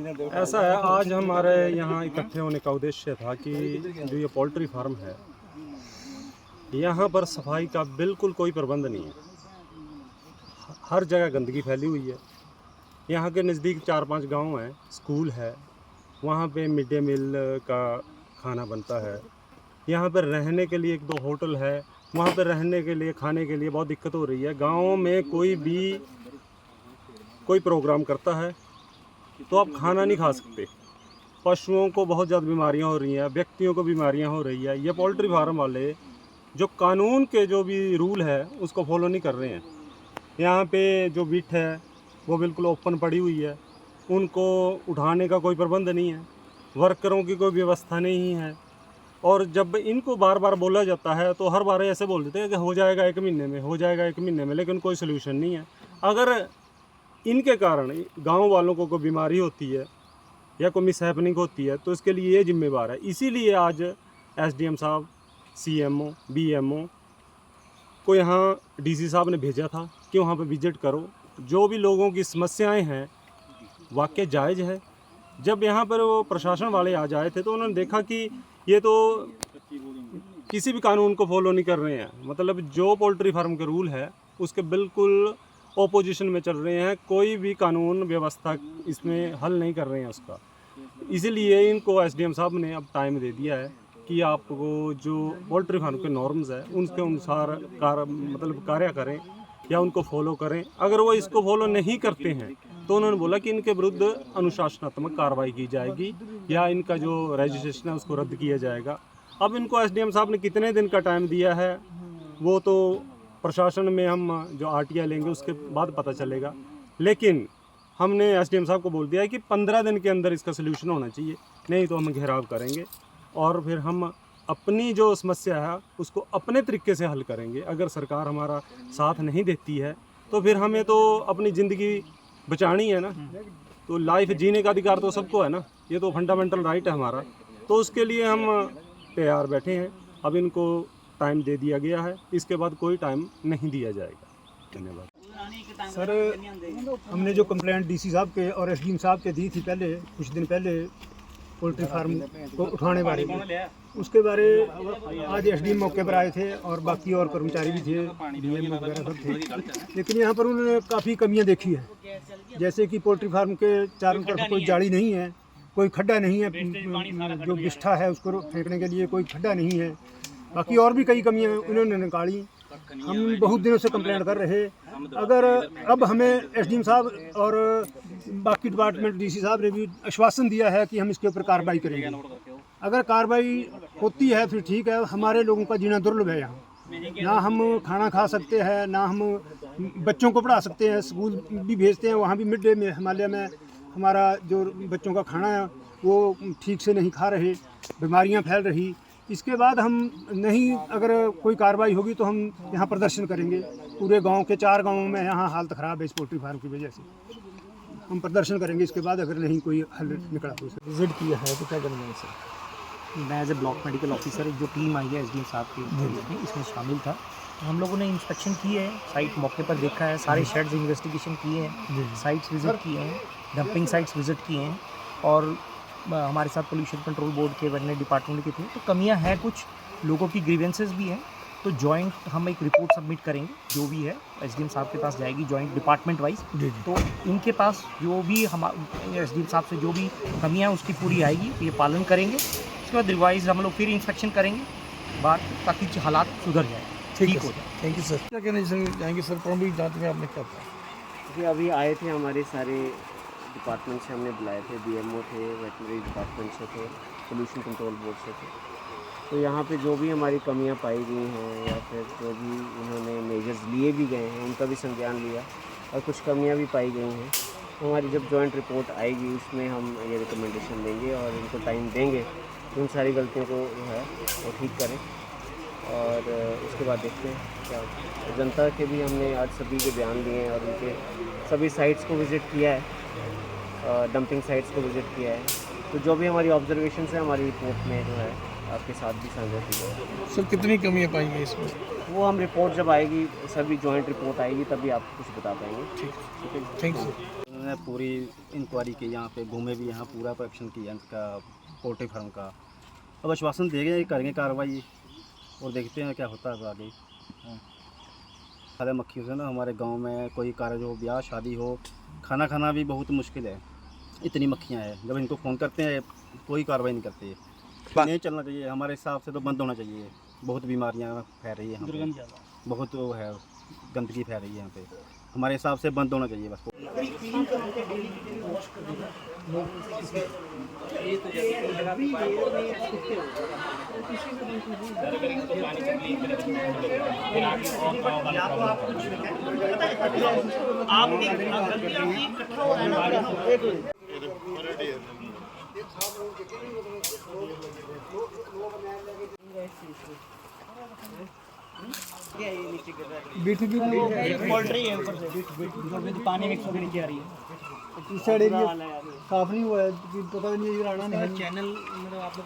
ऐसा है, आज हमारे यहाँ इकट्ठे होने का उद्देश्य था कि जो ये पोल्ट्री फार्म है, यहाँ पर सफाई का बिल्कुल कोई प्रबंध नहीं है। हर जगह गंदगी फैली हुई है। यहाँ के नज़दीक 4-5 गांव हैं, स्कूल है, वहाँ पे मिड डे मील का खाना बनता है। यहाँ पर रहने के लिए 1-2 होटल है, वहाँ पर रहने के लिए, खाने के लिए बहुत दिक्कत हो रही है। गाँव में कोई प्रोग्राम करता है तो आप खाना नहीं खा सकते। पशुओं को बहुत ज़्यादा बीमारियां हो रही हैं, व्यक्तियों को बीमारियां हो रही है। ये पोल्ट्री फार्म वाले जो कानून के जो भी रूल है उसको फॉलो नहीं कर रहे हैं। यहाँ पे जो बिट है वो बिल्कुल ओपन पड़ी हुई है, उनको उठाने का कोई प्रबंध नहीं है, वर्करों की कोई व्यवस्था नहीं है। और जब इनको बार बार बोला जाता है तो हर बार ऐसे बोल देते हैं कि हो जाएगा 1 महीने में, हो जाएगा 1 महीने में, लेकिन कोई सोल्यूशन नहीं है। अगर इनके कारण गांव वालों को कोई बीमारी होती है या कोई मिसहैपनिंग होती है तो इसके लिए ये जिम्मेवार है। इसीलिए आज एसडीएम साहब, सीएमओ, बीएमओ को यहाँ डीसी साहब ने भेजा था कि वहाँ पे विजिट करो। जो भी लोगों की समस्याएं हैं वाकई जायज़ है। जब यहाँ पर वो प्रशासन वाले आज आए थे तो उन्होंने देखा कि ये तो किसी भी कानून को फॉलो नहीं कर रहे हैं, मतलब जो पोल्ट्री फार्म के रूल है उसके बिल्कुल ओपोजिशन में चल रहे हैं। कोई भी कानून व्यवस्था इसमें हल नहीं कर रहे हैं उसका। इसीलिए इनको एसडीएम साहब ने अब टाइम दे दिया है कि आपको जो पोल्ट्री फार्म के नॉर्म्स है उनके अनुसार कार्य करें या उनको फॉलो करें। अगर वो इसको फॉलो नहीं करते हैं तो उन्होंने बोला कि इनके विरुद्ध अनुशासनात्मक कार्रवाई की जाएगी या इनका जो रजिस्ट्रेशन है उसको रद्द किया जाएगा। अब इनको एसडीएम साहब ने कितने दिन का टाइम दिया है वो तो प्रशासन में हम जो आरटीआई लेंगे उसके बाद पता चलेगा, लेकिन हमने एसडीएम साहब को बोल दिया है कि 15 दिन के अंदर इसका सलूशन होना चाहिए, नहीं तो हम घेराव करेंगे और फिर हम अपनी जो समस्या है उसको अपने तरीके से हल करेंगे। अगर सरकार हमारा साथ नहीं देती है तो फिर हमें तो अपनी ज़िंदगी बचानी है ना, तो लाइफ जीने का अधिकार तो सबको है ना, ये तो फंडामेंटल राइट है हमारा। तो उसके लिए हम तैयार बैठे हैं। अब इनको टाइम दे दिया गया है, इसके बाद कोई टाइम नहीं दिया जाएगा। धन्यवाद सर। हमने जो कंप्लेंट डीसी साहब के और एसडीएम साहब के दी थी पहले, कुछ दिन पहले पोल्ट्री फार्म को उठाने बारे में, उसके बारे आज एसडीएम मौके पर आए थे और बाकी और कर्मचारी भी थे, डीएम वगैरह सब थे। लेकिन यहाँ पर उन्होंने काफ़ी कमियाँ देखी है, जैसे कि पोल्ट्री फार्म के चारों तरफ कोई जाली नहीं है, कोई खड्डा नहीं है, जो बिष्ठा है उसको फेंकने के लिए कोई खड्डा नहीं है। बाकी और भी कई कमियां उन्होंने निकाली। हम बहुत दिनों से कंप्लेंट कर रहे। अगर अब हमें एसडीएम साहब और बाकी डिपार्टमेंट डीसी साहब ने भी आश्वासन दिया है कि हम इसके ऊपर कार्रवाई करेंगे। अगर कार्रवाई होती है फिर ठीक है। हमारे लोगों का जीना दुर्लभ है यहाँ, ना हम खाना खा सकते हैं, ना हम बच्चों को पढ़ा सकते हैं, स्कूल भी भेजते हैं, वहाँ भी मिड डे में हिमालय में हमारा जो बच्चों का खाना है वो ठीक से नहीं खा रहे, बीमारियाँ फैल रही। इसके बाद हम नहीं, अगर कोई कार्रवाई होगी तो हम यहाँ प्रदर्शन करेंगे। पूरे गांव के 4 गांवों में यहाँ हालत ख़राब है इस पोल्ट्री फार्म की वजह से। हम प्रदर्शन करेंगे इसके बाद, अगर नहीं कोई हल निकला तो। विजिट किया है तो क्या करना है सर? मैं as a block medical officer, जो टीम आई है एसडीएम साहब की इसमें शामिल था। तो हम लोगों ने इंस्पेक्शन की है, साइट मौके पर देखा है, सारे शेड्स इन्वेस्टिगेशन किए हैं, साइट्स विजिट किए हैं, डंपिंग साइट्स विजिट किए हैं और हमारे साथ पोल्यूशन कंट्रोल बोर्ड के अन्य डिपार्टमेंट के थे। तो कमियां हैं, कुछ लोगों की ग्रीवेंसेस भी हैं। तो जॉइंट हम एक रिपोर्ट सबमिट करेंगे, जो भी है एसडीएम साहब के पास जाएगी जॉइंट डिपार्टमेंट वाइज। तो इनके पास जो भी हमारे एसडीएम साहब से जो भी कमियां उसकी पूरी आएगी, ये पालन करेंगे। उसके बाद रिवाइज हम लोग फिर इंस्पेक्शन करेंगे बात, ताकि हालात सुधर जाए, ठीक हो जाए। Thank you sir. क्या कहना चाहेंगे सर? प्रॉब्लम जांच में आपने क्या कहा? जी अभी आए थे, हमारे सारे डिपार्टमेंट से हमने बुलाए थे, बीएमओ थे, वेटनरी डिपार्टमेंट से थे, पोल्यूशन कंट्रोल बोर्ड से थे। तो यहाँ पे जो भी हमारी कमियाँ पाई गई हैं या फिर जो भी उन्होंने मेजर्स लिए भी गए हैं उनका भी संज्ञान लिया और कुछ कमियाँ भी पाई गई हैं। हमारी जब जॉइंट रिपोर्ट आएगी उसमें हम ये रिकमेंडेशन देंगे और इनको टाइम देंगे कि उन सारी गलतियों को जो है वो ठीक करें। और उसके बाद देखते हैं क्या होता है। जनता के भी हमने आज सभी के बयान दिए हैं और उनके सभी साइट्स को विज़िट किया है, डंपिंग साइट्स को विज़िट किया है। तो जो भी हमारी ऑब्जर्वेशन है हमारी रिपोर्ट में जो है आपके साथ भी साझा की जाए। सर कितनी कमियाँ पाएंगे इसमें? वो हम रिपोर्ट जब आएगी, सभी जॉइंट रिपोर्ट आएगी तभी आप कुछ बता पाएंगे। ठीक है, थैंक यू। ने पूरी इंक्वायरी की, यहाँ पे घूमे भी, यहाँ पूरा एक्शन किया इनका पोल्ट्री फार्म का। अब आश्वासन दे गए करेंगे कार्रवाई और देखते हैं क्या होता है आगे। सारे मक्खियों से ना हमारे गांव में कोई कार्य हो, ब्याह शादी हो, खाना खाना भी बहुत मुश्किल है, इतनी मक्खियाँ हैं। जब इनको फ़ोन करते हैं कोई कार्रवाई नहीं करती है। नहीं चलना चाहिए, हमारे हिसाब से तो बंद होना चाहिए। बहुत बीमारियाँ फैल रही है यहाँ पे, बहुत वो है, गंदगी फैल रही है यहाँ पे। हमारे हिसाब से बंद होना चाहिए बस। पोल्ट्री है ऊपर से पानी मिक्स होकर नीचे आ रही है। इस साइड एरिया साफ नहीं हुआ है, पता नहीं राणा ने चैनल मतलब आप लोग